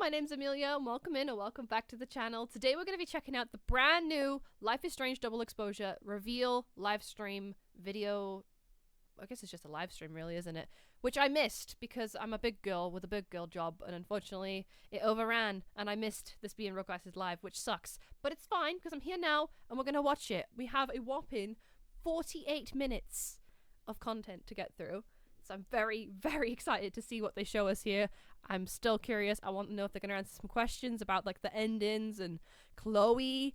my name's Amelia, and welcome in or welcome back to the channel. Today we're going to be checking out the brand new Life is Strange double exposure reveal live stream video. I guess it's just a live stream really, isn't it? Which I missed because I'm a big girl with a big girl job, and unfortunately it overran and I missed this being broadcasted live, which sucks. But it's fine because I'm here now and we're going to watch it. We have a whopping 48 minutes of content to get through. So I'm very, very excited to see what they show us here. I'm still curious. I want to know if they're going to answer some questions about like the endings and Chloe.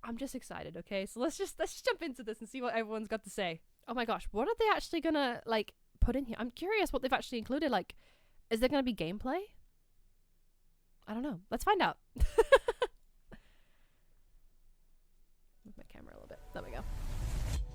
I'm just excited, okay? So let's just jump into this and see what everyone's got to say. Oh my gosh, what are they actually going to like put in here? I'm curious what they've actually included. Like, is there going to be gameplay? I don't know. Let's find out. Move my camera a little bit. There we go.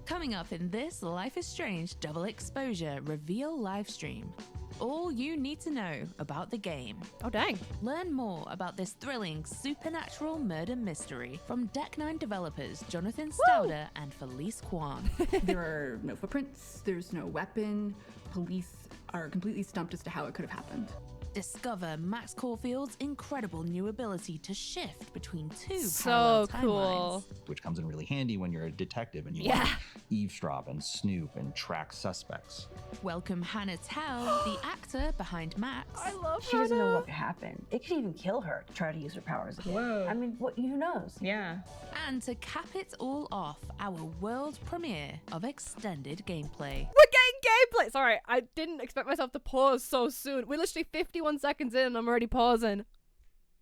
Coming up in this Life is Strange double exposure reveal live stream. All you need to know about the game. Oh dang. Learn more about this thrilling supernatural murder mystery from Deck 9 developers Jonathan Stauder and Felice Kwan. There are no footprints, there's no weapon. Police are completely stumped as to how it could have happened. Discover Max Caulfield's incredible new ability to shift between two So parallel cool. timelines. Which comes in really handy when you're a detective and you want to eavesdrop and snoop and track suspects. Welcome Hannah Telle, the actor behind Max. I love She doesn't know Hannah. what could happen. It could even kill her to try to use her powers again. Whoa. I mean, who knows? Yeah. And to cap it all off, our world premiere of extended gameplay. We're getting gameplay! Sorry, I didn't expect myself to pause so soon. We're literally 51 seconds in and I'm already pausing.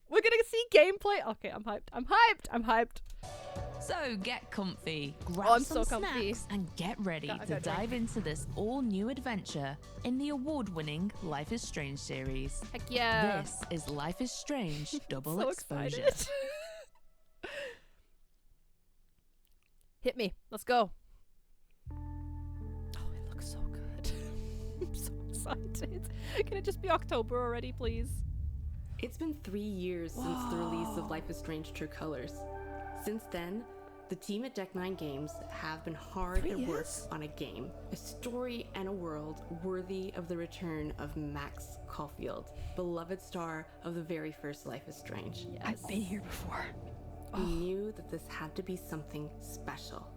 We're gonna see gameplay. Okay, I'm hyped. I'm hyped. I'm hyped. So get comfy, grab I'm some so comfy. snacks, and get ready I to gotta dive drink. into this all-new adventure in the award-winning Life is Strange series. Heck yeah. This is Life is Strange double So exposure. excited. Hit me. Let's go. Oh, it looks so good. I'm so excited. Can it just be October already, please? It's been 3 years since the release of Life is Strange True Colors. Since then, the team at Deck 9 Games have been hard 3 at work years? on a game, a story and a world worthy of the return of Max Caulfield, beloved star of the very first Life is Strange. I've been here before. We knew that this had to be something special.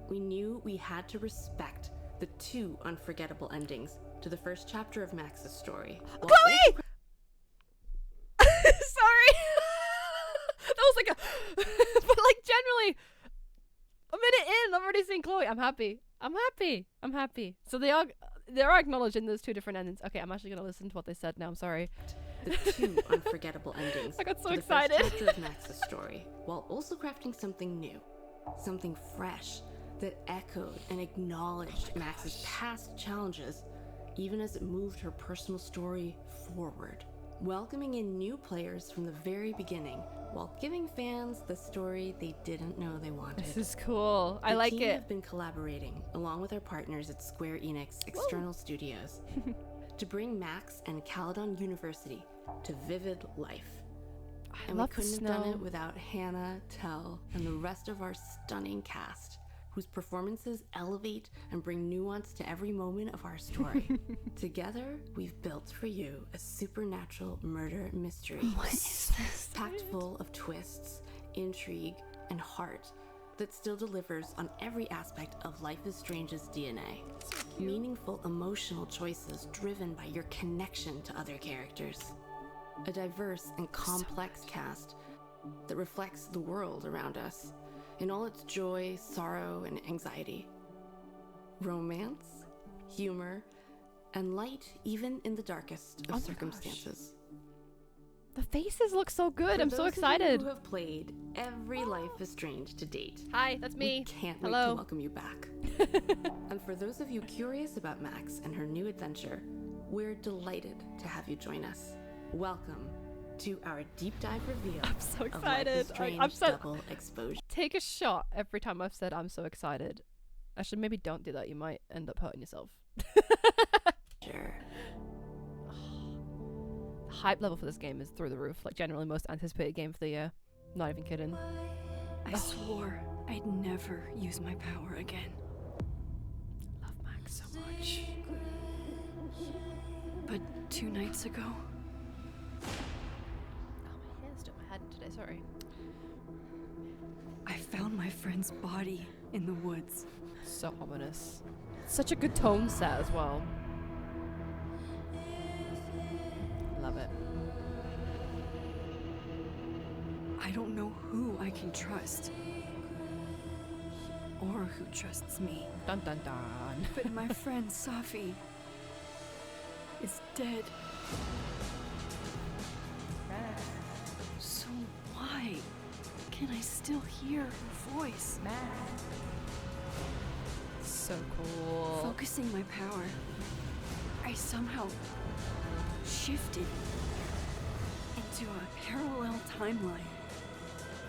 We knew we had to respect the 2 unforgettable endings to the first chapter of Max's story. while Chloe! Sorry. That was like a... but like generally, a minute in, I've already seen Chloe. I'm happy. I'm happy. I'm happy. So they are acknowledging there's 2 different endings. Okay, I'm actually going to listen to what they said now. I'm sorry. The 2 unforgettable endings I got so to the excited. first chapter of Max's story, while also crafting something new, something fresh that echoed and acknowledged Max's past challenges, even as it moved her personal story forward, welcoming in new players from the very beginning, while giving fans the story they didn't know they wanted. This is cool. I like The team it. have been collaborating, along with our partners at Square Enix External Studios, to bring Max and Caledon University to vivid life. I And love we the couldn't have done snow. it without Hannah Telle and the rest of our stunning cast, whose performances elevate and bring nuance to every moment of our story. Together, we've built for you a supernatural murder mystery. What is this? Packed full of twists, intrigue, and heart that still delivers on every aspect of Life is Strange's DNA. Meaningful emotional choices driven by your connection to other characters. A diverse and complex cast that reflects the world around us in all its joy, sorrow, and anxiety. Romance, humor, and light even in the darkest of Oh my circumstances. The faces look so good. For I'm so those of you excited. who have played every Life is Strange to date, Hi, that's me. we can't wait Hello. to welcome you back. And for those of you curious about Max and her new adventure, we're delighted to have you join us. Welcome to our deep dive reveal I'm so of Life excited. is Strange I'm so... Double Exposure. Take a shot every time I've said I'm so excited. Actually, maybe don't do that. You might end up hurting yourself. The hype level for this game is through the roof. Like, generally most anticipated game for the year. Not even kidding. I swore I'd never use my power again. Love Max so much. But 2 nights ago, sorry. I found my friend's body in the woods. So ominous. Such a good tone set as well. Love it. I don't know who I can trust. Or who trusts me. Dun dun dun. But my friend Safi is dead. So why can I still hear her voice? So cool. Focusing my power, I somehow shifted into a parallel timeline.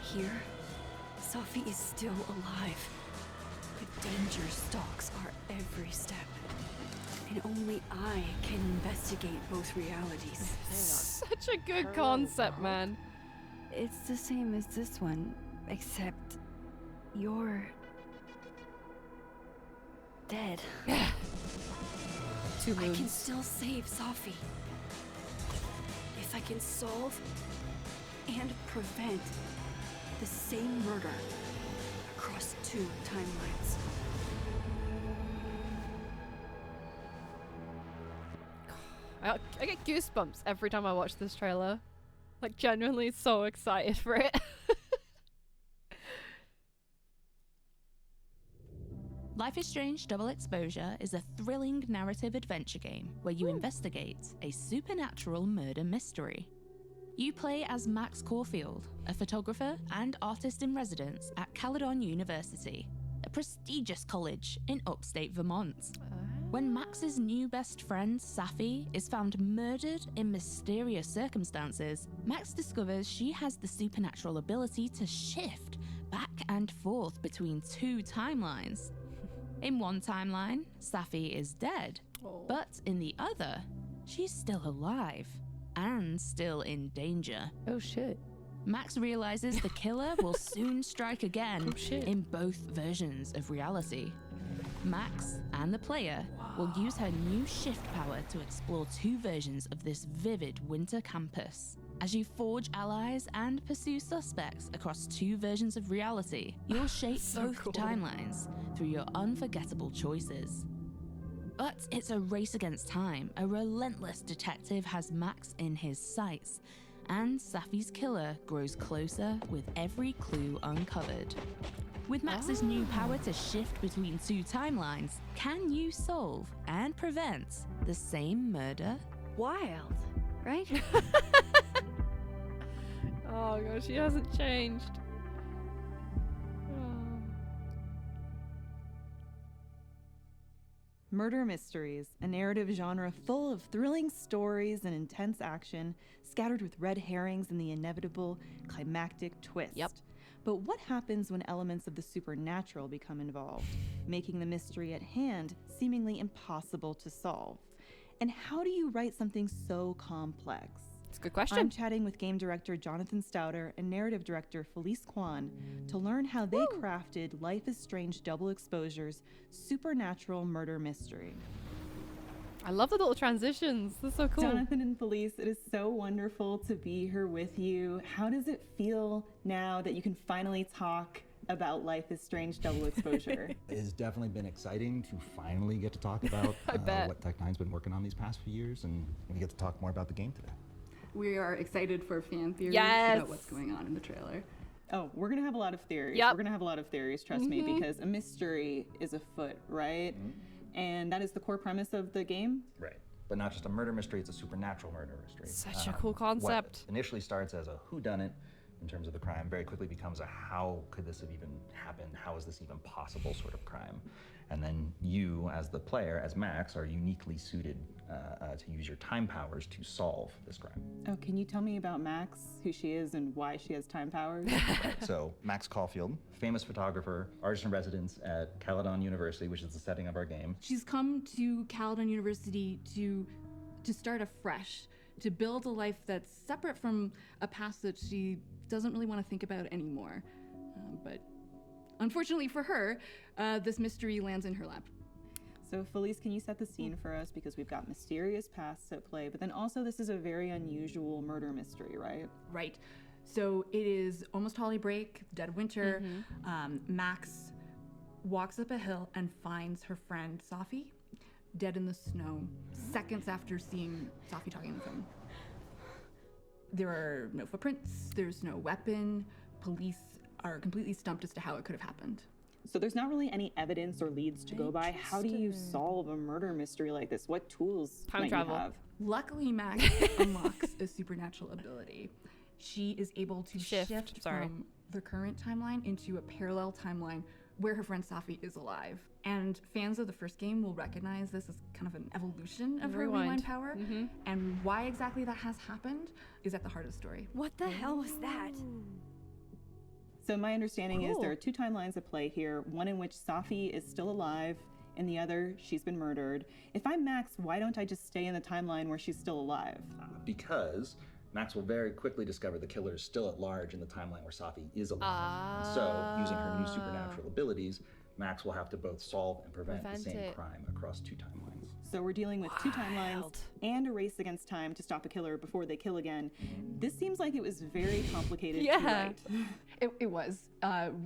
Here, Safi is still alive, but danger stalks our every step. And only I can investigate both realities. Such a good concept, man. It's the same as this one, except you're dead. Two I can moons. still save Safi. If I can solve and prevent the same murder across 2 timelines. I get goosebumps every time I watch this trailer. Like, genuinely so excited for it. Life is Strange Double Exposure is a thrilling narrative adventure game where you investigate a supernatural murder mystery. You play as Max Caulfield, a photographer and artist in residence at Caledon University, a prestigious college in upstate Vermont. When Max's new best friend, Safi, is found murdered in mysterious circumstances, Max discovers she has the supernatural ability to shift back and forth between 2 timelines. In one timeline, Safi is dead, but in the other, she's still alive and still in danger. Oh shit. Max realizes the killer will soon strike again in both versions of reality. Max and the player will use her new shift power to explore 2 versions of this vivid winter campus. As you forge allies and pursue suspects across 2 versions of reality, you'll shape both timelines through your unforgettable choices. But it's a race against time. A relentless detective has Max in his sights, and Safi's killer grows closer with every clue uncovered. With Max's new power to shift between 2 timelines, can you solve and prevent the same murder? Wild, right? Oh gosh, she hasn't changed. Murder mysteries, a narrative genre full of thrilling stories and intense action, scattered with red herrings and the inevitable climactic twist. Yep. But what happens when elements of the supernatural become involved, making the mystery at hand seemingly impossible to solve? And how do you write something so complex? It's a good question. I'm chatting with game director Jonathan Stouter and narrative director Felice Kwan to learn how they crafted Life is Strange Double Exposure's supernatural murder mystery. I love the little transitions. They're so cool. Jonathan and Felice, it is so wonderful to be here with you. How does it feel now that you can finally talk about Life is Strange Double Exposure? It has definitely been exciting to finally get to talk about bet. what Tech9's been working on these past few years, and we get to talk more about the game today. We are excited for fan theories Yes. about what's going on in the trailer. Oh, we're gonna have a lot of theories. Yep. We're gonna have a lot of theories, trust me, because a mystery is afoot, right? And that is the core premise of the game. Right. But not just a murder mystery, it's a supernatural murder mystery. Such a cool concept. What initially starts as a whodunit in terms of the crime very quickly becomes a how could this have even happened? How is this even possible sort of crime? And then you, as the player, as Max, are uniquely suited to use your time powers to solve this crime. Oh, can you tell me about Max, who she is and why she has time powers? Right. So Max Caulfield, famous photographer, artist in residence at Caledon University, which is the setting of our game. She's come to Caledon University to start afresh, to build a life that's separate from a past that she doesn't really want to think about anymore. But unfortunately for her, this mystery lands in her lap. So Felice, can you set the scene for us? Because we've got mysterious pasts at play, but then also this is a very unusual murder mystery, right? Right. So it is almost holiday break, dead of winter. Max walks up a hill and finds her friend Safi dead in the snow, seconds after seeing Safi talking on the phone. There are no footprints, there's no weapon. Police are completely stumped as to how it could have happened. So there's not really any evidence or leads to go by. How do you solve a murder mystery like this? What tools Time might travel. you have? Luckily, Max unlocks a supernatural ability. She is able to shift from the current timeline into a parallel timeline where her friend Safi is alive. And fans of the first game will recognize this as kind of an evolution of her rewind power. And why exactly that has happened is at the heart of the story. What the hell was that? So my understanding is there are two timelines at play here, one in which Safi is still alive, and the other, she's been murdered. If I'm Max, why don't I just stay in the timeline where she's still alive? Because Max will very quickly discover the killer is still at large in the timeline where Safi is alive. And so, using her new supernatural abilities, Max will have to both solve and prevent the same crime across two timelines. So we're dealing with two timelines and a race against time to stop a killer before they kill again. This seems like it was very complicated to write. It was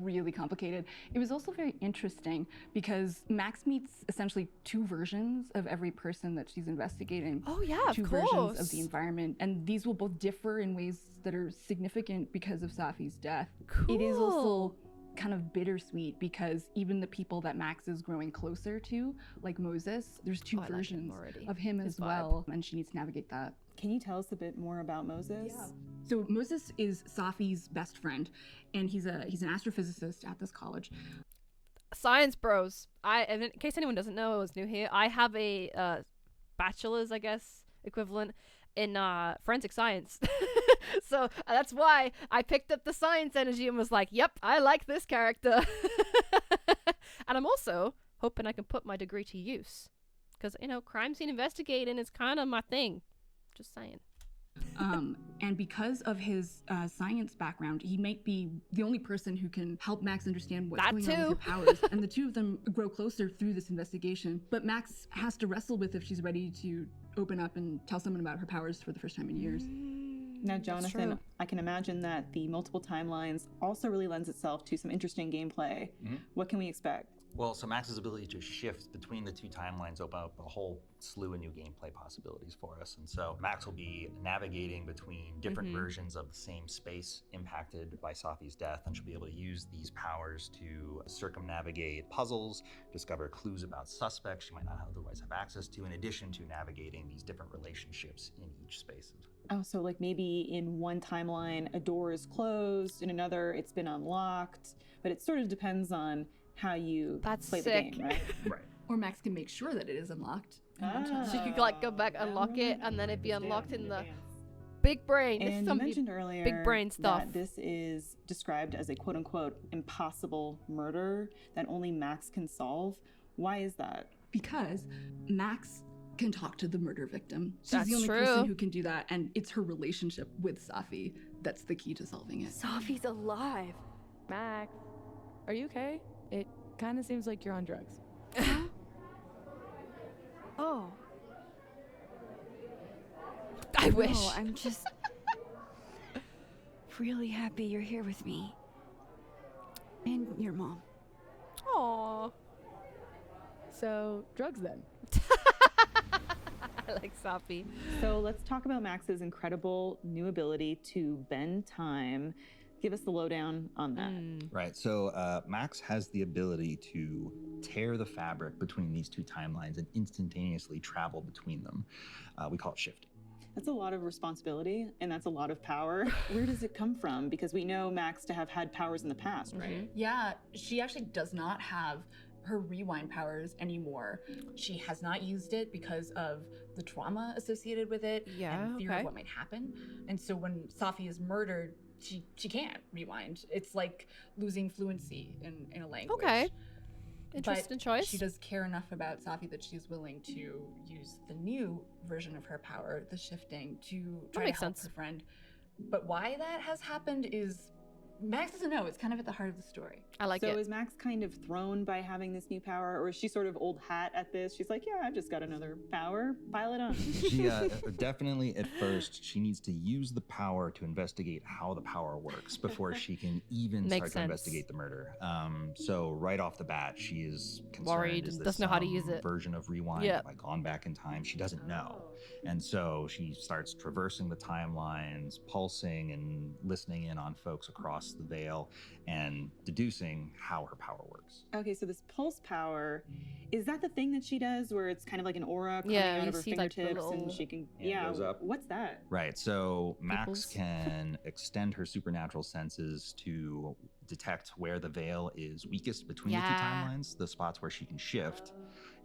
really complicated. It was also very interesting because Max meets essentially two versions of every person that she's investigating. Oh yeah, of two course. versions of the environment, and these will both differ in ways that are significant because of Safi's death. Cool. It is also kind of bittersweet because even the people that Max is growing closer to, like Moses, there's two versions of him as well, and she needs to navigate that. Can you tell us a bit more about Moses? So Moses is Safi's best friend, and he's an astrophysicist at this college. Science bros. In case anyone doesn't know, I was new here. I have a bachelor's, I guess, equivalent in forensic science. So that's why I picked up the science energy and was like, yep, I like this character. And I'm also hoping I can put my degree to use because, you know, crime scene investigating is kind of my thing. Just saying. And because of his science background, he might be the only person who can help Max understand what's going on with her powers. And the two of them grow closer through this investigation. But Max has to wrestle with if she's ready to open up and tell someone about her powers for the first time in years. Now, Jonathan, I can imagine that the multiple timelines also really lends itself to some interesting gameplay. What can we expect? Well, so Max's ability to shift between the two timelines open up a whole slew of new gameplay possibilities for us. And so Max will be navigating between different versions of the same space impacted by Safi's death, and she'll be able to use these powers to circumnavigate puzzles, discover clues about suspects she might not otherwise have access to, in addition to navigating these different relationships in each space. Oh, so like maybe in one timeline a door is closed, in another it's been unlocked, but it sort of depends on how you play the game, right? Right. Or Max can make sure that it is unlocked. So you could like go back, unlock it, and then it'd be unlocked in the big brain. And you mentioned earlier big brain stuff. that this is described as a quote-unquote impossible murder that only Max can solve. Why is that? Because Max can talk to the murder victim. She's That's the only true. person who can do that, and it's her relationship with Safi that's the key to solving it. Safi's alive. Max, are you okay? It kind of seems like you're on drugs. Oh. I wish. No, I'm just really happy you're here with me. And your mom. Aww. So, drugs then. I like Safi. So let's talk about Max's incredible new ability to bend time. Give us the lowdown on that. Right, so Max has the ability to tear the fabric between these two timelines and instantaneously travel between them. We call it shifting. That's a lot of responsibility, and that's a lot of power. Where does it come from? Because we know Max to have had powers in the past, right? Yeah, she actually does not have her rewind powers anymore. She has not used it because of the trauma associated with it and fear of what might happen. And so when Safi is murdered, she can't rewind. It's like losing fluency in a language. Okay. Interesting But choice. she does care enough about Safi that she's willing to use the new version of her power, the shifting, to try to makes help sense. her friend. But why that has happened is Max doesn't know. It's kind of at the heart of the story. I like so it. is Max kind of thrown by having this new power, or is she sort of old hat at this? She's like, yeah, I've just got another power. Pile it on. She definitely at first she needs to use the power to investigate how the power works before she can even Makes start sense. to investigate the murder. So right off the bat, she is concerned. Worried, Is this doesn't know how to some use it. version of rewind? Yep. Have I gone back in time? She doesn't know, and so she starts traversing the timelines, pulsing and listening in on folks across the veil, and deducing how her power works. Okay, so this pulse power, is that the thing that she does where it's kind of like an aura coming Yeah, out you of her see, like, the fingertips and little she can, goes up. What's that? Right. So Max Peoples. can extend her supernatural senses to detect where the veil is weakest between the two Yeah. timelines, the spots where she can shift.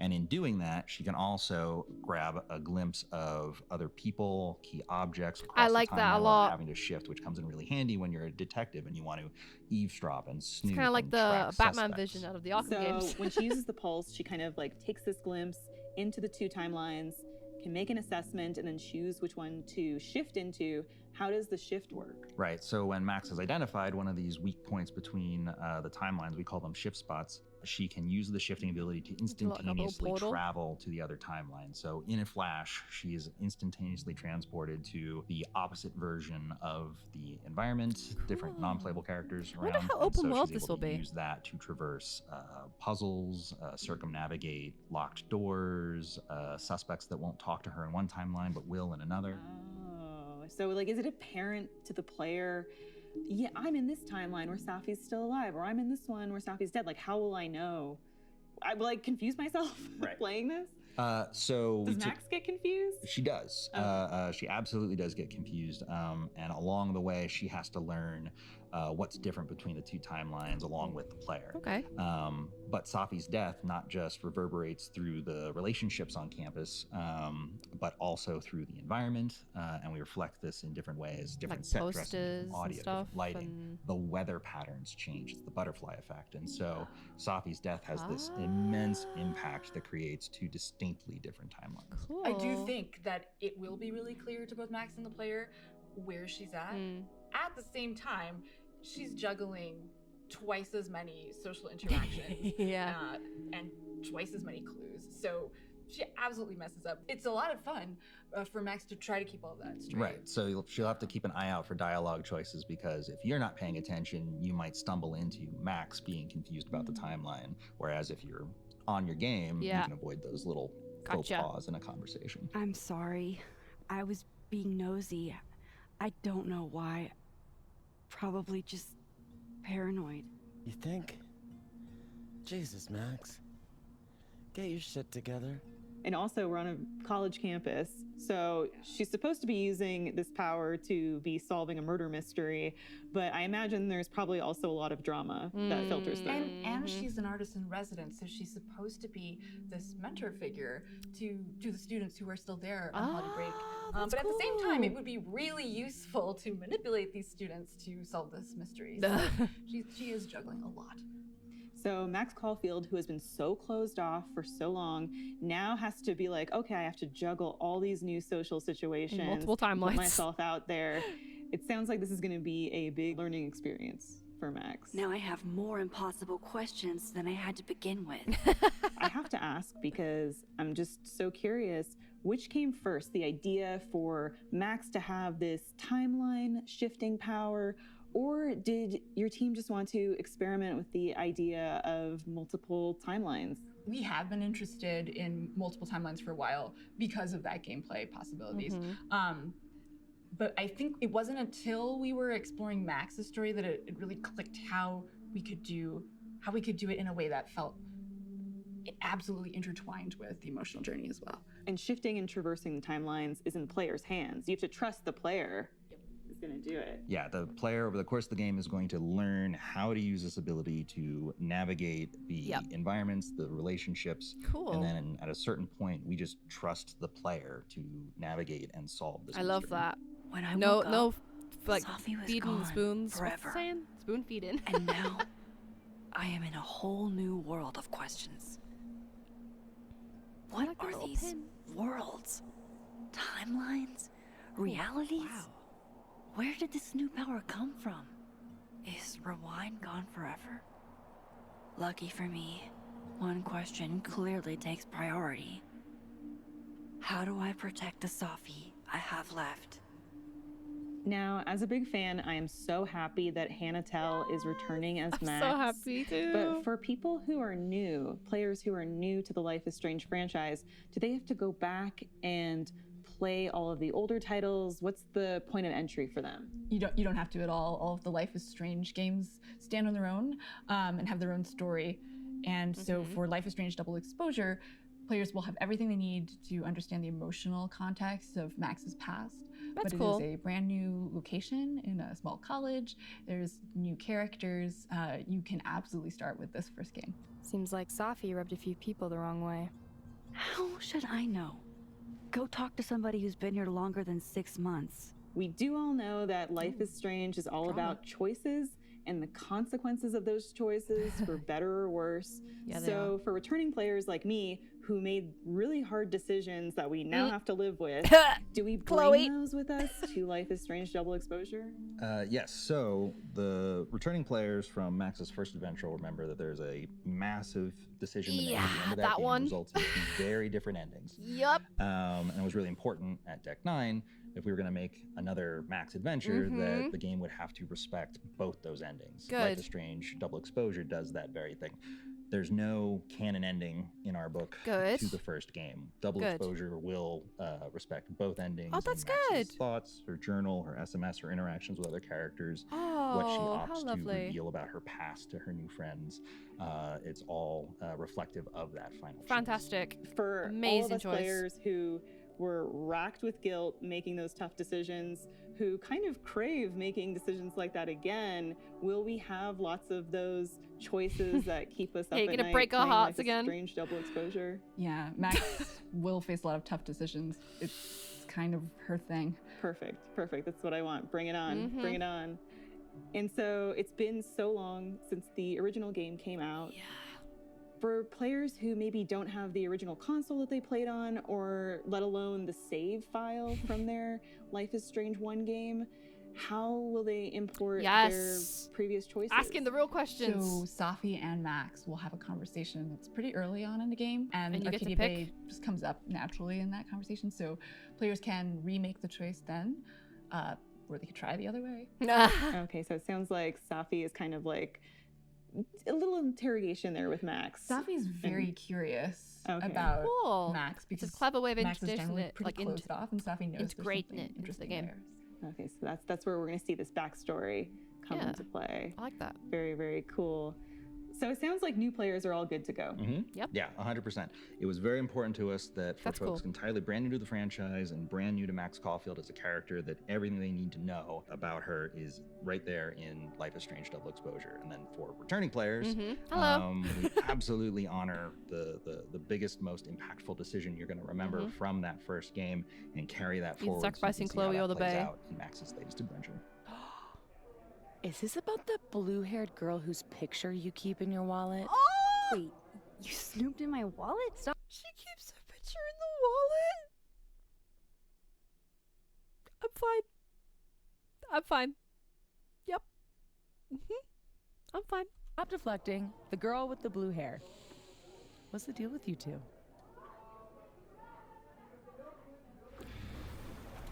And in doing that, she can also grab a glimpse of other people, key objects across I like the that a timeline lot. without having to shift, which comes in really handy when you're a detective and you want to eavesdrop and snoop. It's kind of like and the track Batman suspects. vision out of the Arkham So games. when she uses the pulse, she kind of like takes this glimpse into the two timelines, can make an assessment, and then choose which one to shift into. How does the shift work? Right. So when Max has identified one of these weak points between the timelines, we call them shift spots. She can use the shifting ability to like a little instantaneously portal. travel to the other timeline. So in a flash, she is instantaneously transported to the opposite version of the environment, different Cool. non-playable characters I wonder around. how and open so world she's this able will to be. use that to traverse puzzles, circumnavigate locked doors, suspects that won't talk to her in one timeline but will in another. Oh, so like, is it apparent to the player? Yeah, I'm in this timeline where Safi's still alive, or I'm in this one where Safi's dead. Like, how will I know? I will like confuse myself Right. playing this. So Does Max get confused? She does. Okay. She absolutely does get confused. And along the way, she has to learn what's different between the two timelines along with the player. Okay. But Safi's death not just reverberates through the relationships on campus, but also through the environment. And we reflect this in different ways, different Like set dressing, posters different and audio, stuff, different lighting. and- The weather patterns change. It's the butterfly effect. And so Safi's death has this immense impact that creates two distinctly different timelines. Cool. I do think that it will be really clear to both Max and the player where she's at. At the same time, she's juggling twice as many social interactions Yeah. and twice as many clues. So she absolutely messes up. It's a lot of fun for Max to try to keep all that straight. Right. So she'll have to keep an eye out for dialogue choices because if you're not paying attention, you might stumble into Max being confused about the timeline. Whereas if you're on your game, Yeah. you can avoid those little faux Gotcha. pas in a conversation. I'm sorry. I was being nosy. I don't know why. Probably just paranoid. You think? Jesus, Max. Get your shit together. And also, we're on a college campus, so she's supposed to be using this power to be solving a murder mystery, but I imagine there's probably also a lot of drama that filters through. And she's an artist in residence, so she's supposed to be this mentor figure to the students who are still there on holiday break. that's But at the same time, cool. it would be really useful to manipulate these students to solve this mystery. So she is juggling a lot. So Max Caulfield, who has been so closed off for so long, now has to be like, okay, I have to juggle all these new social situations, multiple timelines. put myself out there. It sounds like this is going to be a big learning experience for Max. Now I have more impossible questions than I had to begin with. I have to ask because I'm just so curious, which came first, the idea for Max to have this timeline shifting power, or did your team just want to experiment with the idea of multiple timelines? We have been interested in multiple timelines for a while because of that gameplay possibilities. But I think it wasn't until we were exploring Max's story that it really clicked how we could do it in a way that felt absolutely intertwined with the emotional journey as well. And shifting and traversing the timelines is in players' hands. You have to trust the player is going to do it. Yeah, the player over the course of the game is going to learn how to use this ability to navigate the environments, the relationships. Cool. And then at a certain point, we just trust the player to navigate and solve this I love mystery. that. When I No, woke up, no, like Safi was feeding gone spoons. What's forever. it saying? Spoon feeding. And now I am in a whole new world of questions. What like the are little these pin. worlds? Timelines? Realities? Wow. Where did this new power come from? Is Rewind gone forever? Lucky for me, one question clearly takes priority. How do I protect the Safi I have left? Now, as a big fan, I am so happy that Hannah Telle is returning as I'm Max. so happy too. But for people who are new, players who are new to the Life is Strange franchise, do they have to go back and play all of the older titles? What's the point of entry for them? You don't have to at all. All of the Life is Strange games stand on their own and have their own story. And so for Life is Strange Double Exposure, players will have everything they need to understand the emotional context of Max's past. That's but cool. it is a brand new location in a small college. There's new characters. You can absolutely start with this first game. Seems like Safi rubbed a few people the wrong way. How should I know? Go talk to somebody who's been here longer than 6 months. We do all know that Life is Strange is all about choices and the consequences of those choices, for better or worse. Yeah, they so for returning players like me, who made really hard decisions that we now have to live with, do we bring Chloe. those with us to Life is Strange Double Exposure? Yes, so the returning players from Max's first adventure will remember that there's a massive decision to make at the end of that game, one. results in two very different endings. Yup. And it was really important at Deck 9, if we were going to make another Max adventure, that the game would have to respect both those endings. Good. Life is Strange Double Exposure does that very thing. There's no canon ending in our book Good. to the first game. Double Good. Exposure will respect both endings. Oh, that's and Max's good. thoughts, her journal, her SMS, her interactions with other characters, Oh, what she how opts to lovely. reveal about her past to her new friends. It's all reflective of that final choice. Fantastic. For all Amazing of us choice. players who were racked with guilt making those tough decisions, who kind of crave making decisions like that again, will we have lots of those choices that keep us up Hey, at gonna night break our playing hearts Life is again? Strange Double Exposure? Yeah, Max will face a lot of tough decisions. It's kind of her thing. Perfect. That's what I want. Bring it on. Bring it on. And so it's been so long since the original game came out. Yeah. For players who maybe don't have the original console that they played on, or let alone the save file from their Life is Strange 1 game, how will they import their previous choices? Asking the real questions. So Safi and Max will have a conversation that's pretty early on in the game, and you get to Arcadia pick? Bay just comes up naturally in that conversation. So players can remake the choice then, or they could try the other way. Okay, so it sounds like Safi is kind of like a little interrogation there with Max. Safi's very curious Okay. about Cool. Max because It's a clever way of Max is introducing generally it, pretty like closed off, and Safi knows there's integrating something it into the interesting game. there. Okay, so that's where we're going to see this backstory come Yeah. into play. I like that. Very, very cool. So it sounds like new players are all good to go. Yep. Yeah, 100%. It was very important to us that for That's folks cool. entirely brand new to the franchise and brand new to Max Caulfield as a character, that everything they need to know about her is right there in Life is Strange Double Exposure. And then for returning players, Hello. we absolutely honor the biggest, most impactful decision you're going to remember from that first game and carry that Either forward. sacrificing so you can see Chloe how or that the plays Bay. out in Max's latest adventure. Is this about the blue-haired girl whose picture you keep in your wallet? Wait, you snooped in my wallet? Stop. She keeps her picture in the wallet. I'm fine. Yep. I'm fine. Stop deflecting. The girl with the blue hair. What's the deal with you two?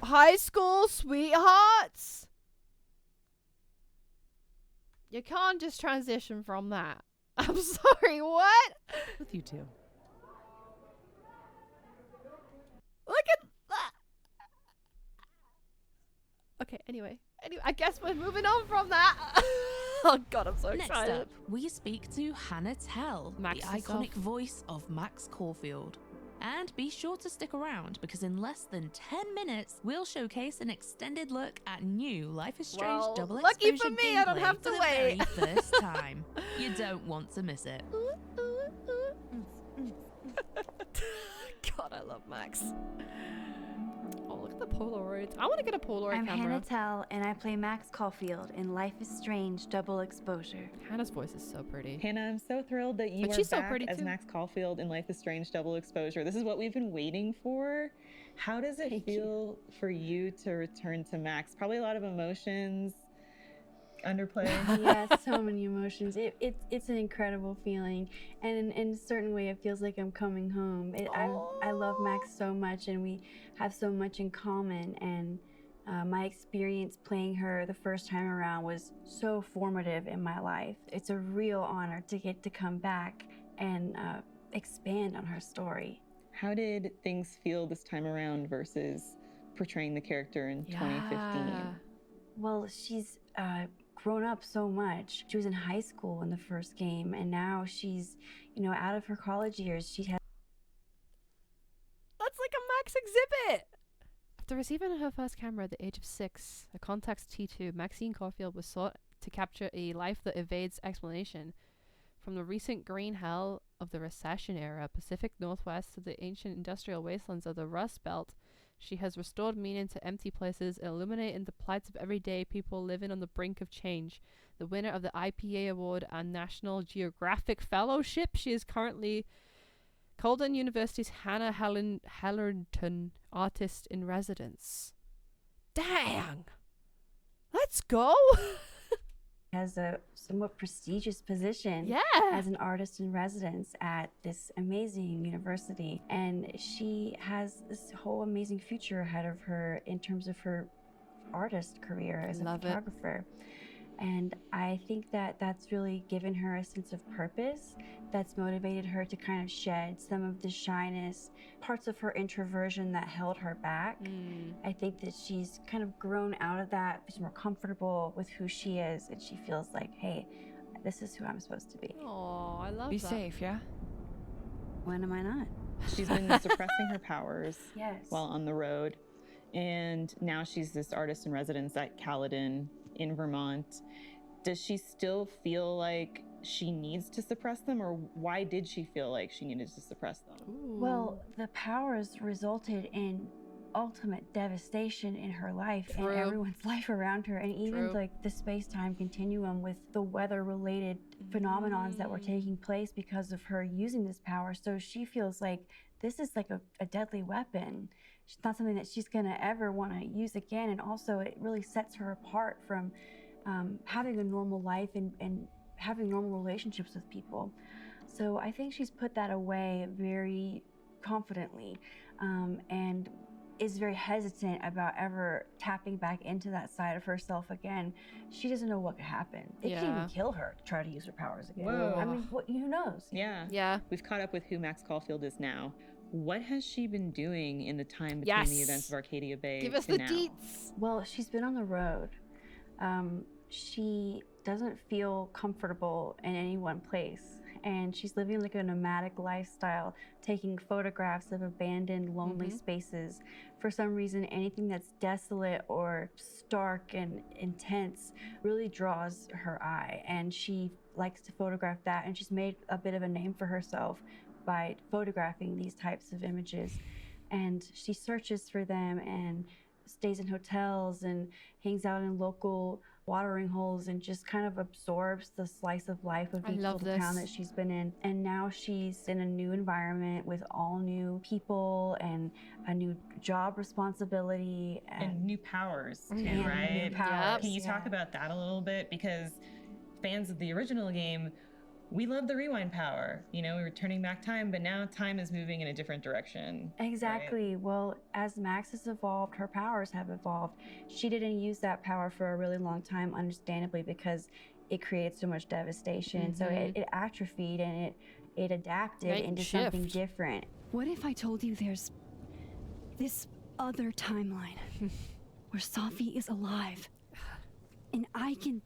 High school sweethearts. You can't just transition from that. I'm sorry, what? With you two. Look at that. Okay, anyway, I guess we're moving on from that. Oh god, I'm so Next excited. up, we speak to Hannah Telle, Max the herself. iconic voice of Max Caulfield. And be sure to stick around, because in less than 10 minutes, we'll showcase an extended look at new Life is Strange Well, Double lucky Exposure for me, I don't gameplay have to for the wait. very first time. You don't want to miss it. God, I love Max. Oh, look at the Polaroids. I want to get a Polaroid I'm camera. Hannah Telle, and I play Max Caulfield in Life is Strange Double Exposure. Hannah's voice is so pretty. Hannah, I'm so thrilled that you But are she's so back pretty as too. Max Caulfield in Life is Strange Double Exposure. This is what we've been waiting for. How does it feel for you to return to Max? Probably a lot of emotions. underplay? Yeah, so many emotions. It's an incredible feeling, and in a certain way, it feels like I'm coming home. I love Max so much, and we have so much in common. And my experience playing her the first time around was so formative in my life. It's a real honor to get to come back and expand on her story. How did things feel this time around versus portraying the character in 2015? Well, she's grown up so much. She was in high school in the first game, and now she's, out of her college years. She has. That's like a Max exhibit. After receiving her first camera at the age of 6, a Contax T2, Maxine Caulfield was sought to capture a life that evades explanation. From the recent green hell of the recession era Pacific Northwest to the ancient industrial wastelands of the Rust Belt, she has restored meaning to empty places, illuminating the plights of everyday people living on the brink of change. The winner of the IPA Award and National Geographic Fellowship, she is currently Colden University's Hannah Telle Artist in Residence. Dang! Let's go! Has a somewhat prestigious position as an artist in residence at this amazing university, and she has this whole amazing future ahead of her in terms of her artist career as a photographer. And I think that that's really given her a sense of purpose that's motivated her to kind of shed some of the shyness, parts of her introversion that held her back. I think that she's kind of grown out of that. She's more comfortable with who she is, and she feels like, hey, this is who I'm supposed to be. Oh, I love Be that. safe, yeah? When am I not? She's been suppressing her powers while on the road. And now she's this artist in residence at Caledon in Vermont. Does she still feel like she needs to suppress them, or why did she feel like she needed to suppress them? Well, the powers resulted in ultimate devastation in her life and everyone's life around her, and even like the space-time continuum with the weather-related phenomenons that were taking place because of her using this power. So she feels like this is like a deadly weapon. It's not something that she's gonna ever want to use again, and also it really sets her apart from having a normal life and having normal relationships with people. So I think she's put that away very confidently, and is very hesitant about ever tapping back into that side of herself again. She doesn't know what could happen. It could even kill her to try to use her powers again. Whoa. I mean, who knows? Yeah. We've caught up with who Max Caulfield is now. What has she been doing in the time between the events of Arcadia Bay Give us to the now? deets. Well, she's been on the road. She doesn't feel comfortable in any one place, and she's living like a nomadic lifestyle, taking photographs of abandoned, lonely spaces. For some reason, anything that's desolate or stark and intense really draws her eye, and she likes to photograph that, and she's made a bit of a name for herself by photographing these types of images. And she searches for them and stays in hotels and hangs out in local watering holes and just kind of absorbs the slice of life of each little town that she's been in. And now she's in a new environment with all new people and a new job responsibility. And new powers, too, and right? new powers, Can you talk about that a little bit? Because fans of the original game, we love the rewind power. You know, we were turning back time, but now time is moving in a different direction. Exactly. Right? Well, as Max has evolved, her powers have evolved. She didn't use that power for a really long time, understandably, because it creates so much devastation. So it atrophied and it adapted into something different. What if I told you there's this other timeline where Safi is alive and I can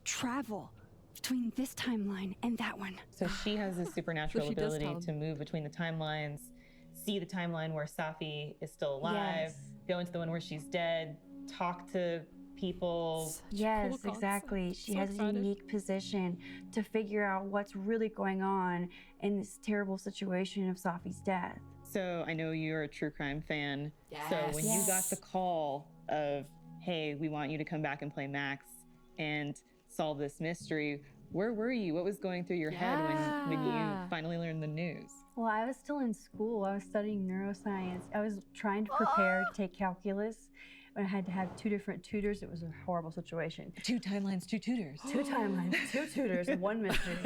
travel between this timeline and that one? So she has this supernatural ability to move between the timelines, see the timeline where Safi is still alive, go into the one where she's dead, talk to people. Yes, exactly. She has a unique position to figure out what's really going on in this terrible situation of Safi's death. So I know you're a true crime fan. So when you got the call of, hey, we want you to come back and play Max and solve this mystery, where were you? What was going through your head when you finally learned the news? Well, I was still in school. I was studying neuroscience. I was trying to prepare to take calculus, I had to have 2 different tutors. It was a horrible situation. 2 timelines, 2 tutors. 2 timelines, 2 tutors, 1 mystery,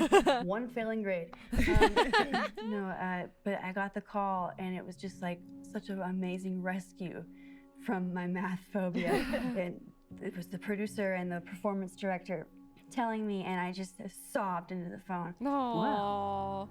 1 failing grade. But I got the call, and it was just like such an amazing rescue from my math phobia. And it was the producer and the performance director telling me, and I just sobbed into the phone. Aww.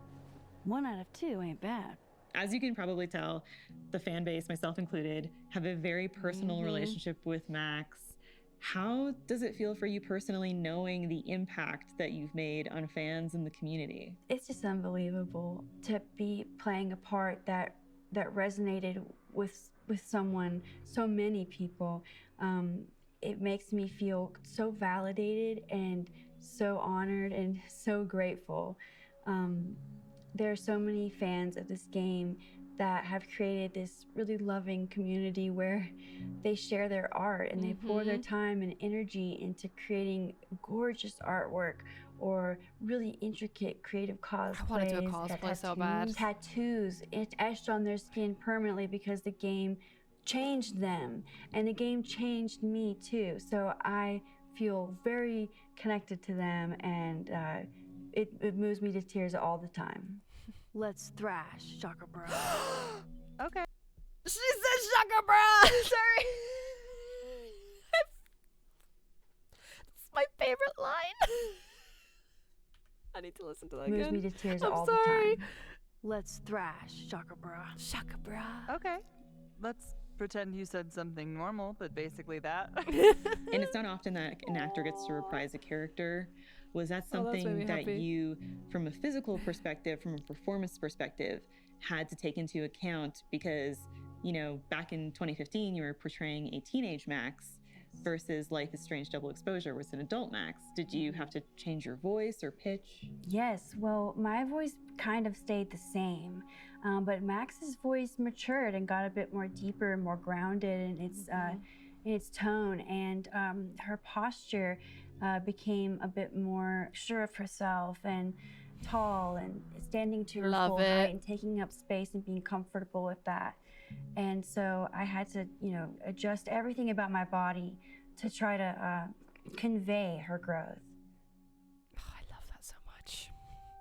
1 out of 2 ain't bad. As you can probably tell, the fan base, myself included, have a very personal relationship with Max. How does it feel for you personally knowing the impact that you've made on fans in the community? It's just unbelievable to be playing a part that resonated with someone, so many people. It makes me feel so validated and so honored and so grateful. There are so many fans of this game that have created this really loving community where they share their art and they pour their time and energy into creating gorgeous artwork or really intricate creative cosplays. I want to do a cosplay so bad. Tattoos etched on their skin permanently because the game changed them, and the game changed me too. So I feel very connected to them, and it moves me to tears all the time. Let's thrash, shakka bra. Okay. She said shakka bra. Sorry. That's my favorite line. I need to listen to that Moves again. me to tears I'm all sorry. the time. Let's thrash, shakka bra. Shakka bra. Okay. Let's pretend you said something normal, but basically that. And it's not often that an actor gets to reprise a character. Was that something that you, from a physical perspective, from a performance perspective, had to take into account? Because, you know, back in 2015, you were portraying a teenage Max versus Life is Strange Double Exposure was an adult Max. Did you have to change your voice or pitch? Yes, well, my voice kind of stayed the same, but Max's voice matured and got a bit more deeper and more grounded in its tone, and her posture became a bit more sure of herself and tall and standing to her full height and taking up space and being comfortable with that. And so I had to, adjust everything about my body to try to convey her growth. Oh, I love that so much.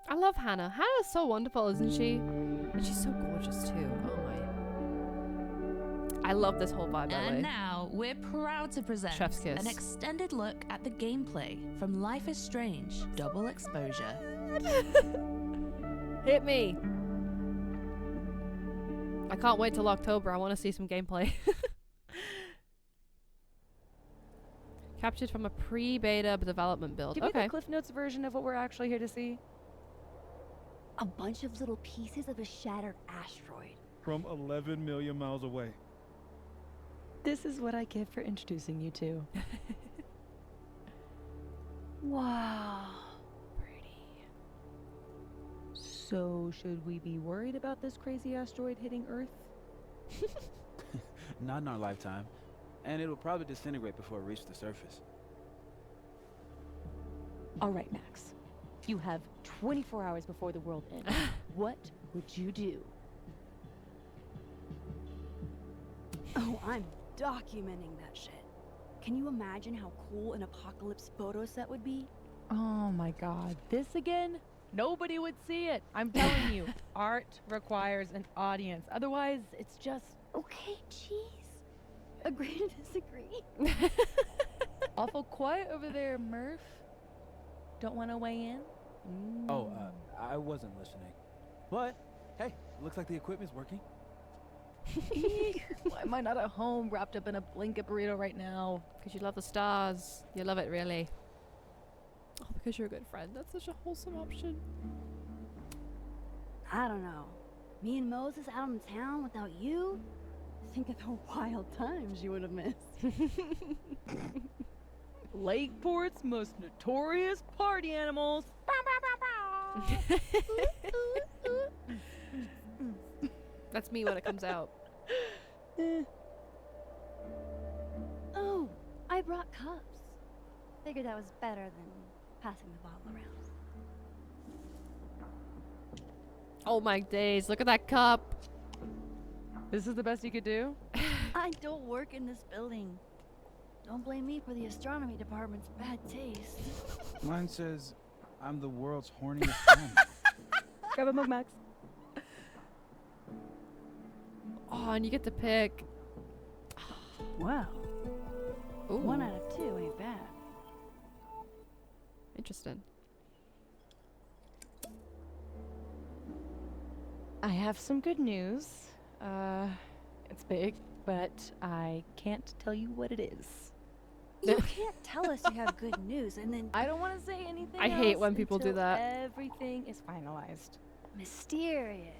I love Hannah. Hannah's so wonderful, isn't she? And she's so gorgeous too. Oh my. I love this whole vibe, by the way. And now we're proud to present Chef's kiss. an extended look at the gameplay from Life is Strange Double Exposure. Hit me. I can't wait till October. I want to see some gameplay. Captured from a pre-beta development build. Give me the Cliff Notes version of what we're actually here to see. A bunch of little pieces of a shattered asteroid. From 11 million miles away. This is what I get for introducing you to. Wow. Pretty. So, should we be worried about this crazy asteroid hitting Earth? Not in our lifetime. And it'll probably disintegrate before it reaches the surface. All right, Max. You have 24 hours before the world ends. What would you do? Oh, I'm documenting that shit. Can you imagine how cool an apocalypse photo set would be? Oh my god. This again? Nobody would see it. I'm telling you, art requires an audience. Otherwise, it's just... Okay, jeez. Agree to disagree. Awful quiet over there, Murph. Don't want to weigh in? Oh, I wasn't listening. But, hey, looks like the equipment's working. Why am I not at home wrapped up in a blanket burrito right now? Because you love the stars. You love it, really. Oh, because you're a good friend. That's such a wholesome option. I don't know. Me and Moses out in town without you? Think of the wild times you would have missed. Lakeport's most notorious party animals. That's me when it comes out. Oh, I brought cups. Figured that was better than passing the bottle around. Oh my days, look at that cup. This is the best you could do? I don't work in this building. Don't blame me for the astronomy department's bad taste. Mine says I'm the world's horniest man. Grab a mug, Max. Oh, and you get to pick. Wow. Ooh. 1 out of 2 ain't bad. Interesting. I have some good news. It's big, but I can't tell you what it is. You can't tell us you have good news and then I don't want to say anything I hate else when people do until that. Everything is finalized. mysterious.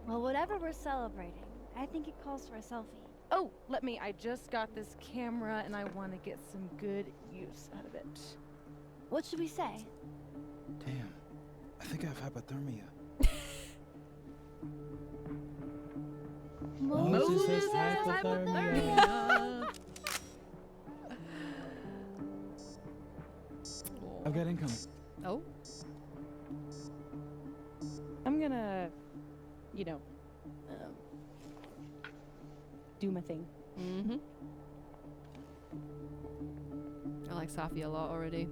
Well, whatever we're celebrating, I think it calls for a selfie. Oh, I just got this camera and I want to get some good use out of it. What should we say? Damn, I think I have hypothermia. Moses has hypothermia. I've got incoming. Oh. I'm gonna, do my thing. Mm-hmm. I like Safi a lot already.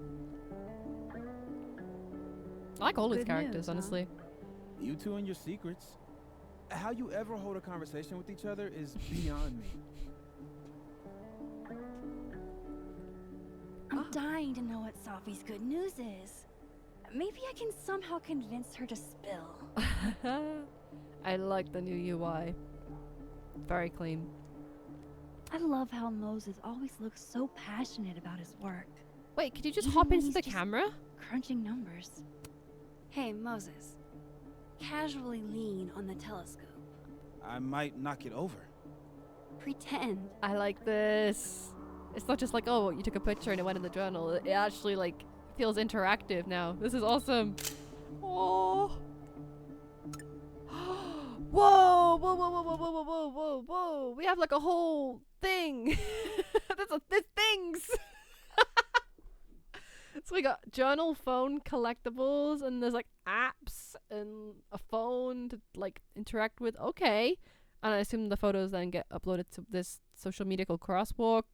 I like all his Good characters, news, huh? honestly. You two and your secrets. How you ever hold a conversation with each other is beyond me. I'm dying to know what Safi's good news is. Maybe I can somehow convince her to spill. I like the new UI. Very clean. I love how Moses always looks so passionate about his work. Wait, could you just Even hop when into he's the just camera? Crunching numbers. Hey, Moses. Casually lean on the telescope. I might knock it over. Pretend. I like this. It's not just like, oh, you took a picture and it went in the journal. It actually, like, feels interactive now. This is awesome. Oh. Whoa, whoa, whoa, whoa, whoa, whoa, whoa, whoa, whoa. We have like a whole thing. There's things. So we got journal, phone, collectibles, and there's like apps and a phone to like interact with. Okay. And I assume the photos then get uploaded to this social media called Crosstalk,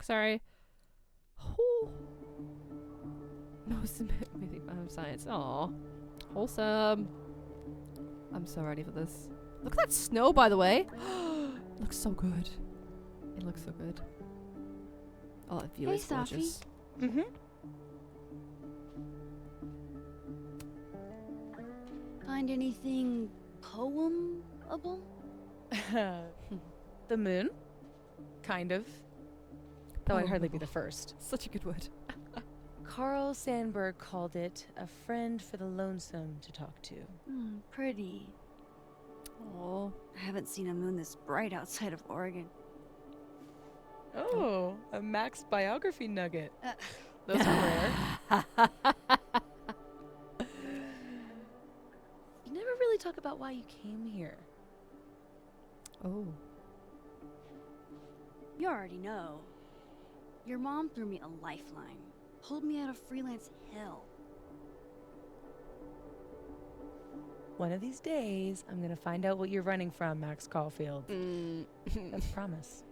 sorry. Whew. Most amazing science. Aw. Wholesome. I'm so ready for this. Look at that snow, by the way. It looks so good. It looks so good. Oh, that view Hey, is gorgeous. Safi. Find anything poemable? The moon? Kind of. Though I'd hardly be the first. Such a good word. Carl Sandburg called it a friend for the lonesome to talk to. Pretty. Oh. I haven't seen a moon this bright outside of Oregon. Oh, a Max biography nugget. Those are rare. You never really talk about why you came here. Oh. You already know. Your mom threw me a lifeline. Pulled me out of freelance hell. One of these days, I'm gonna find out what you're running from, Max Caulfield. That's a promise.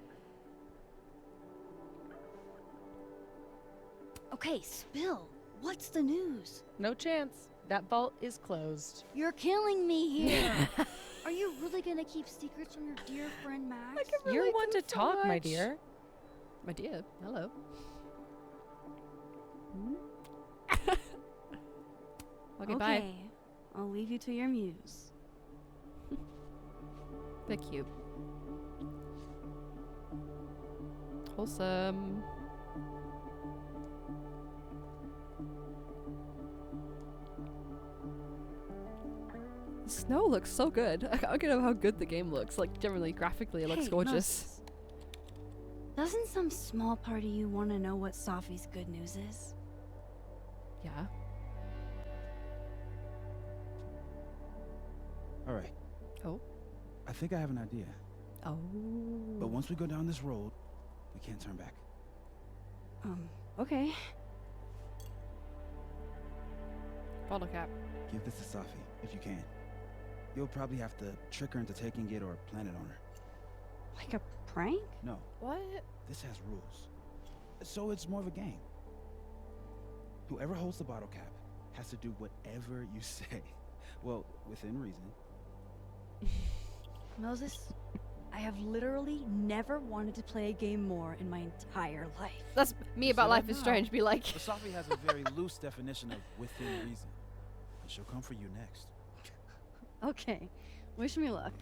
Okay, spill. What's the news? No chance. That vault is closed. You're killing me here. Are you really gonna keep secrets from your dear friend Max? You're one to talk, my dear. My dear, hello. Okay, bye. I'll leave you to your muse. They're cute. Wholesome. The snow looks so good. I don't know how good the game looks. Like, generally, graphically, it looks Hey, gorgeous. Moses. Doesn't some small part of you want to know what Safi's good news is? Yeah. All right. Oh. I think I have an idea. Oh. But once we go down this road, we can't turn back. Okay. Bottle cap. Give this to Safi, if you can. You'll probably have to trick her into taking it or plan it on her. Like a prank? No, What? this has rules. So it's more of a game. Whoever holds the bottle cap has to do whatever you say. Well, within reason. Moses, I have literally never wanted to play a game more in my entire life. That's me about Life is Strange. Be like, But Sophie has a very loose definition of within reason. And she'll come for you next. Okay, wish me luck.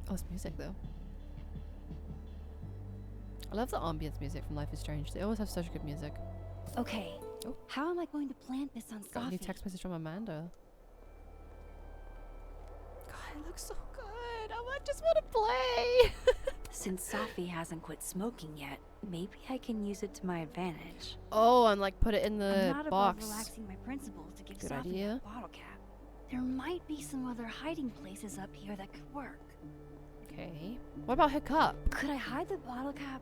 oh, it's music though. I love the ambience music from Life is Strange. They always have such good music. Okay, Oh. how am I going to plant this on Got a new Sophie? text message from Amanda. God, it looks so good. Just want to play. Since Sophie hasn't quit smoking yet, maybe I can use it to my advantage. Oh, and like put it in I'm the not above box. relaxing my principles to give Good Sophie idea. a bottle cap. There might be some other hiding places up here that could work. Okay. What about her cup? Could I hide the bottle cap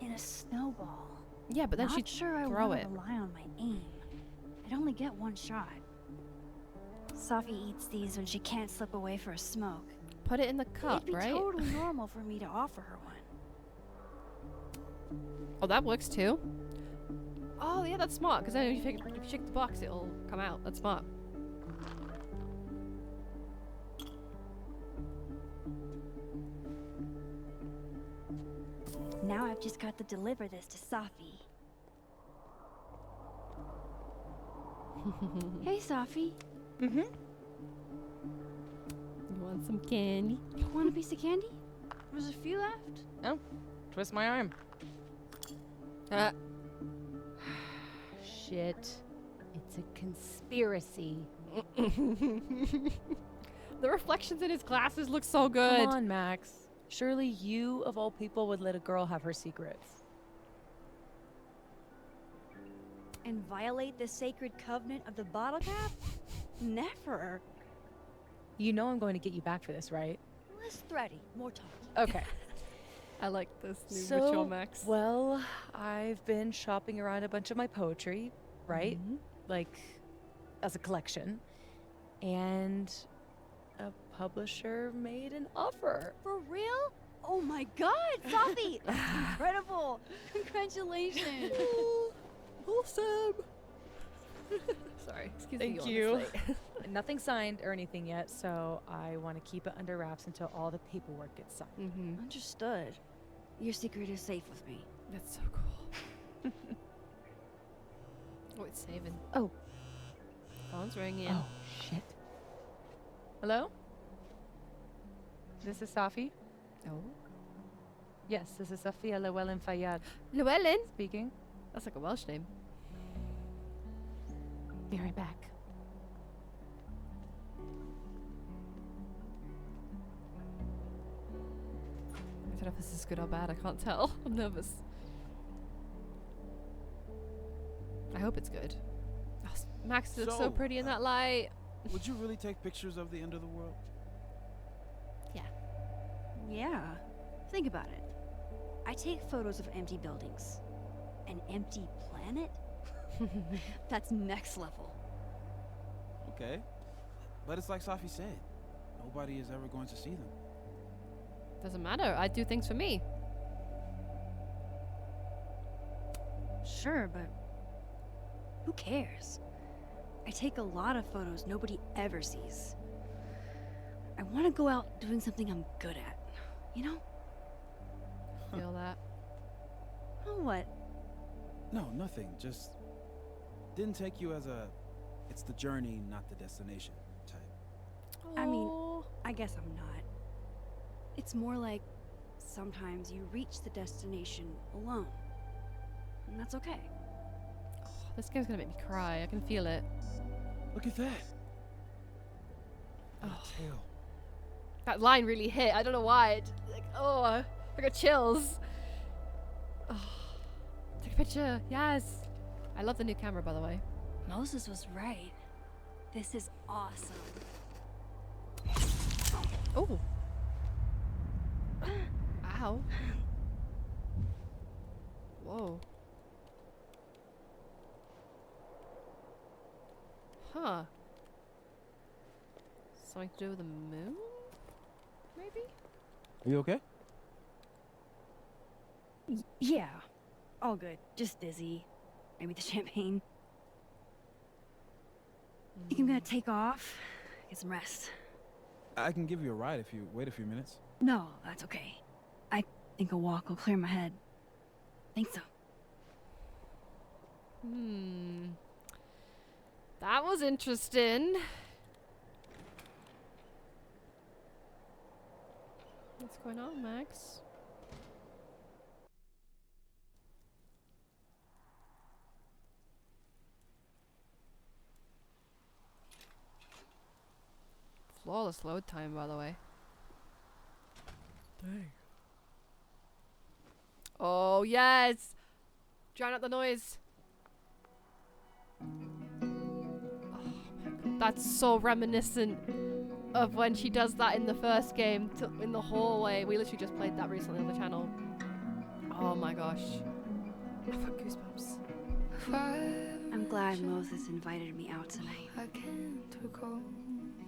in a snowball? Yeah, but then Not she'd sure I throw want it. to rely on my aim. I'd only get one shot. Sophie eats these when she can't slip away for a smoke. Put it in the cup, It'd be right? totally normal for me to offer her one. Oh, that works too. Oh, yeah, that's smart. Because then if you shake the box, it'll come out. That's smart. Now I've just got to deliver this to Sophie. Hey, Sophie. Mm-hmm. You want some candy? Want a piece of candy? There's a few left. Oh, twist my arm. Shit. It's a conspiracy. The reflections in his glasses look so good. Come on, Max. Surely you, of all people, would let a girl have her secrets. And violate the sacred covenant of the bottle cap? Never. You know I'm going to get you back for this, right? Less thready, more talk. Okay. I like this new So, ritual, Max. well, I've been shopping around a bunch of my poetry, right? Like, as a collection. And a publisher made an offer. For real? Oh my god, Sophie! That's incredible! Congratulations! Awesome! Sorry, excuse me. Thank you. Nothing signed or anything yet, so I want to keep it under wraps until all the paperwork gets signed. Understood. Your secret is safe with me. That's so cool. Oh, it's saving. Oh. Phone's ringing. Oh, shit. Hello? This is Safi? Oh. Yes, this is Safia Llewellyn Fayyad. Llewellyn? Speaking. That's like a Welsh name. Be right back. I don't know if this is good or bad. I can't tell. I'm nervous. I hope it's good. Oh, Max looks so pretty in that light. Would you really take pictures of the end of the world? Yeah. Think about it. I take photos of empty buildings. An empty planet? That's next level. Okay. But it's like Safi said. Nobody is ever going to see them. Doesn't matter. I do things for me. Sure, but who cares? I take a lot of photos nobody ever sees. I want to go out doing something I'm good at. You know? Feel that. Oh, what? No, nothing. Just didn't take you as a it's the journey, not the destination type. I mean, I guess I'm not. It's more like sometimes you reach the destination alone. And that's okay. Oh, this game's gonna make me cry. I can feel it. Look at that. Oh. Tail. That line really hit. I don't know why. It, like, oh, I got chills. Oh, take a picture. Yes. I love the new camera, by the way. Moses was right. This is awesome. Oh. Ow. Whoa. Huh. Something to do with the moon? Maybe? Are you okay? Yeah. All good. Just dizzy. Maybe the champagne. Think I'm gonna take off. Get some rest. I can give you a ride if you wait a few minutes. No, that's okay. I think a walk will clear my head. Think so. That was interesting. What's going on, Max? Flawless load time, by the way. Dang. Oh, yes! Drown out the noise. Oh my god, that's so reminiscent of when she does that in the first game in the hallway. We literally just played that recently on the channel. Oh my gosh. I've got goosebumps. I'm glad Moses invited me out tonight. I'm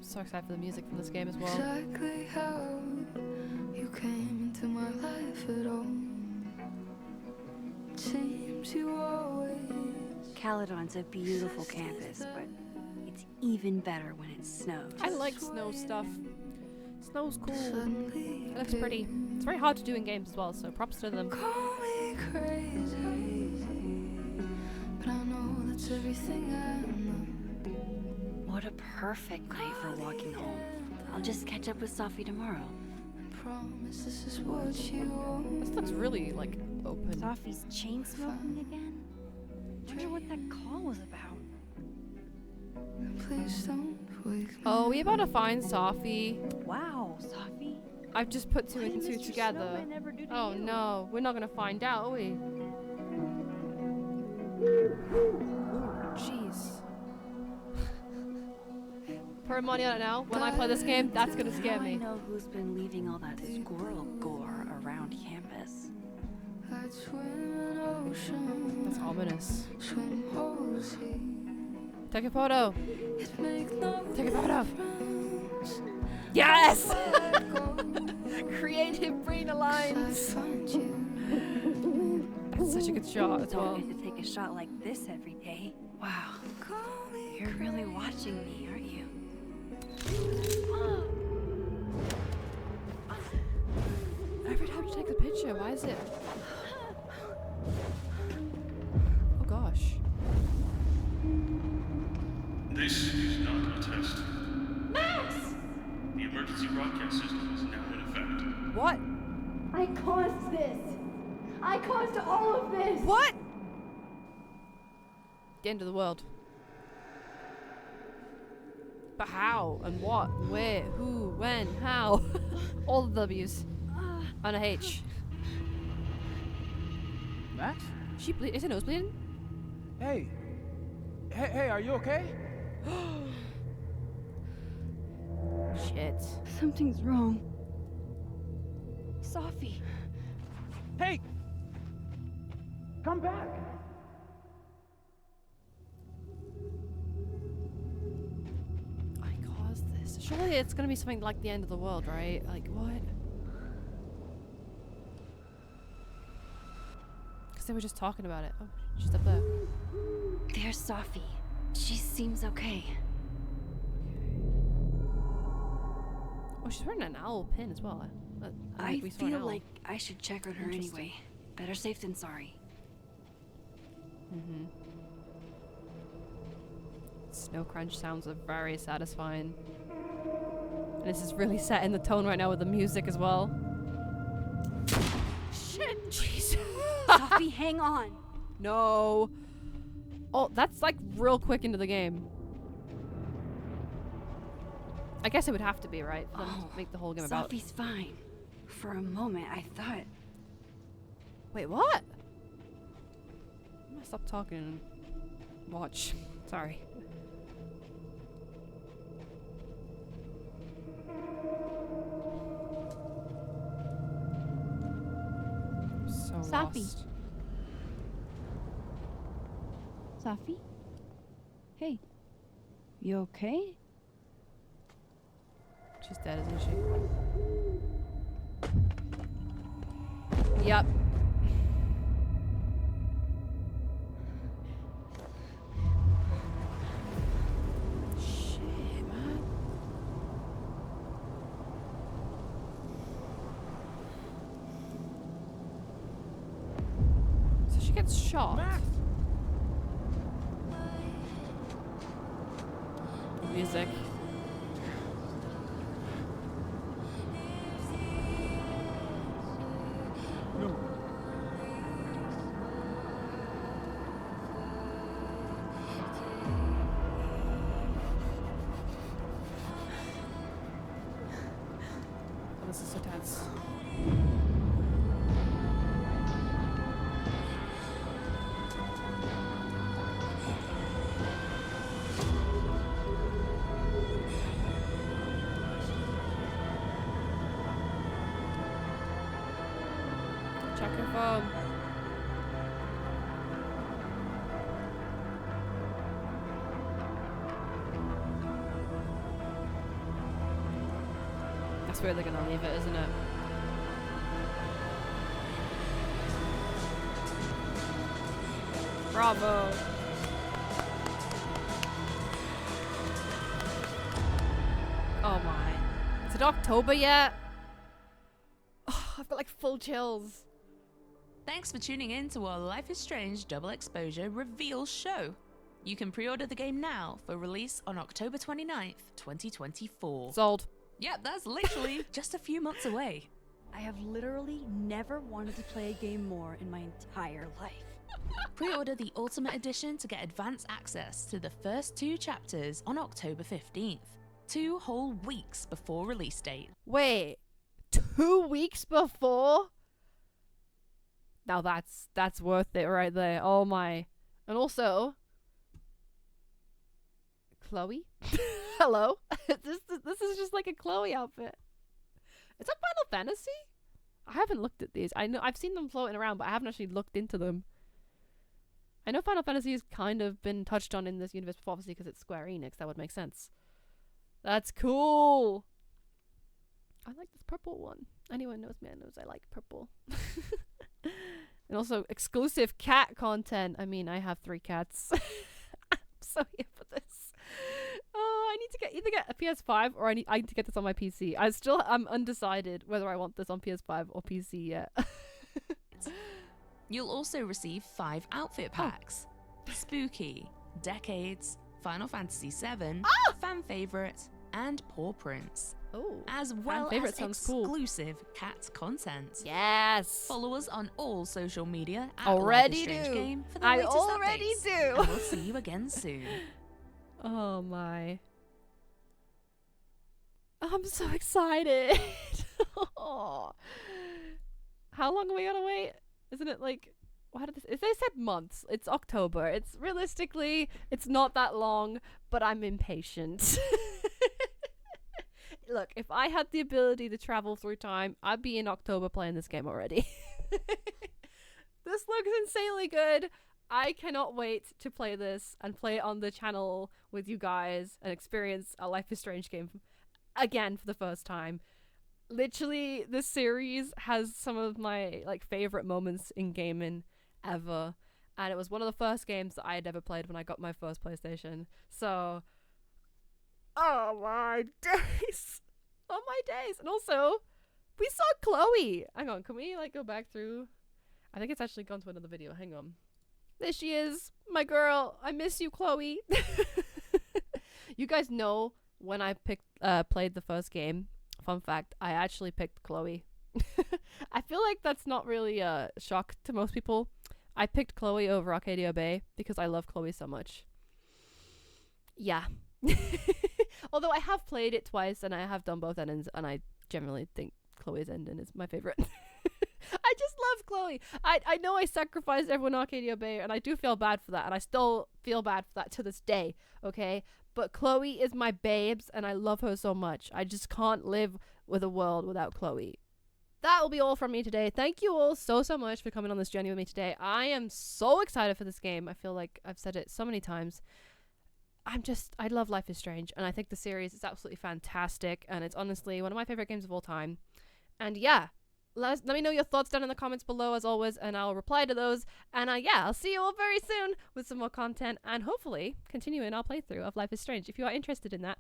so excited for the music from this game as well. Exactly how you came into my life at all. It seems you always. Caledon's a beautiful campus, but it's even better when it snows. I like snow stuff. Snow's cool. It looks pretty. It's very hard to do in games as well, so props to them. Call me crazy, but I know that's everything I know. What a perfect night for walking home. I'll just catch up with Sophie tomorrow. Promise this is what you want. This looks really like open. Sophie's chain smoking again? Wonder what that call was about. Please don't wake me. Oh, we about to find Sophie. Wow, Sophie. I've just put two and two together. Oh no, we're not gonna find out, are we? Jeez. Per money on it now. When I play this game, that's gonna scare Now me. I know who's been leaving all that squirrel gore around campus. I'd swim an ocean. That's ominous. Swim whole sea. Take a photo. It make no Take a photo. difference. Yes! Creative brain I aligns. find you. That's such a good shot as Don't well. get to take a shot like this every day. Wow. You're really watching me, aren't you? Every time you take a picture, why is it? Oh gosh. This is not a test. Max! The emergency broadcast system is now in effect. What? I caused this. I caused all of this. What? The end of the world. But how? And what? Where? Who? When? How? All the W's. And a H. Max? She is her nose bleeding? Hey. Hey, are you okay? Shit. Something's wrong. Sophie. Hey! Come back! I caused this. Surely it's gonna be something like the end of the world, right? Like, what? Because they were just talking about it. Oh, she's up there. There's Sophie. She seems okay. Oh, she's wearing an owl pin as well. I we saw an feel owl. like I should check on her Interesting. anyway. Better safe than sorry. Mm-hmm. Snow crunch sounds are very satisfying. And this is really setting the tone right now with the music as well. Shit! Jeez. Sophie, hang on. No. Oh, that's like real quick into the game. I guess it would have to be, right? For them to make the whole game about. Sophie's fine. For a moment, I thought. Wait, what? I'm gonna stop talking and watch. Sorry. So Sophie. lost. Sophie? Hey. You okay? She's dead, isn't she? Yep. Shit, man. So she gets shot. Music. Oh, this is so tense. Check your phone. That's where they're gonna leave it, isn't it? Bravo. Oh my. Is it October yet? Oh, I've got like full chills. Thanks for tuning in to our Life is Strange Double Exposure reveal show. You can pre-order the game now for release on October 29th, 2024. Sold. Yep, that's literally just a few months away. I have literally never wanted to play a game more in my entire life. Pre-order the Ultimate Edition to get advance access to the first 2 chapters on October 15th, 2 whole weeks before release date. Wait, 2 weeks before? Now that's worth it right there. Oh my. And also, Chloe? Hello? this is just like a Chloe outfit. Is that Final Fantasy? I haven't looked at these. I know I've seen them floating around, but I haven't actually looked into them. I know Final Fantasy has kind of been touched on in this universe before, obviously because it's Square Enix. That would make sense. That's cool. I like this purple one. Anyone knows me, I knows I like purple. And also exclusive cat content. I mean, I have 3 cats. I'm so here for this. Oh, I need to either get a PS5 or I need to get this on my PC. I'm undecided whether I want this on PS5 or PC yet. You'll also receive 5 outfit packs. Spooky, Decades, Final Fantasy VII, Fan Favorite, and Paw Prints. Oh, as well as exclusive cat content. Yes. Follow us on all social media at already Life is Strange do. Game for the I latest already updates. do. And we'll see you again soon. Oh my. I'm so excited. Oh. How long are we gonna wait? Isn't it like, what did they said months? It's October. It's realistically, it's not that long, but I'm impatient. Look, if I had the ability to travel through time, I'd be in October playing this game already. This looks insanely good. I cannot wait to play this and play it on the channel with you guys and experience a Life is Strange game again for the first time. Literally, this series has some of my like favorite moments in gaming ever, and it was one of the first games that I had ever played when I got my first PlayStation. So, oh my days, oh my days! And also, we saw Chloe. Hang on, can we like go back through? I think it's actually gone to another video. Hang on. There she is, my girl. I miss you, Chloe. You guys know when I played the first game. Fun fact, I actually picked Chloe. I feel like that's not really a shock to most people. I picked Chloe over Arcadia Bay because I love Chloe so much. Yeah. Although I have played it twice and I have done both endings, and I generally think Chloe's ending is my favorite. I just love Chloe. I know I sacrificed everyone in Arcadia Bay, and I do feel bad for that, and I still feel bad for that to this day, okay? But Chloe is my babes, and I love her so much. I just can't live with a world without Chloe. That will be all from me today. Thank you all so much for coming on this journey with me today. I am so excited for this game. I feel like I've said it so many times. I love Life is Strange, and I think the series is absolutely fantastic, and it's honestly one of my favorite games of all time. And yeah, let me know your thoughts down in the comments below as always, and I'll reply to those. And yeah, I'll see you all very soon with some more content, and hopefully continuing our playthrough of Life is Strange if you are interested in that.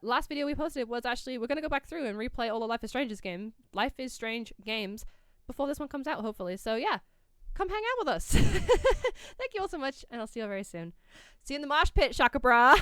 Last video we posted was actually, we're gonna go back through and replay all the Life is Strange games before this one comes out, hopefully. So yeah, come hang out with us. Thank you all so much, and I'll see you all very soon. See you in the mosh pit, shakka bra.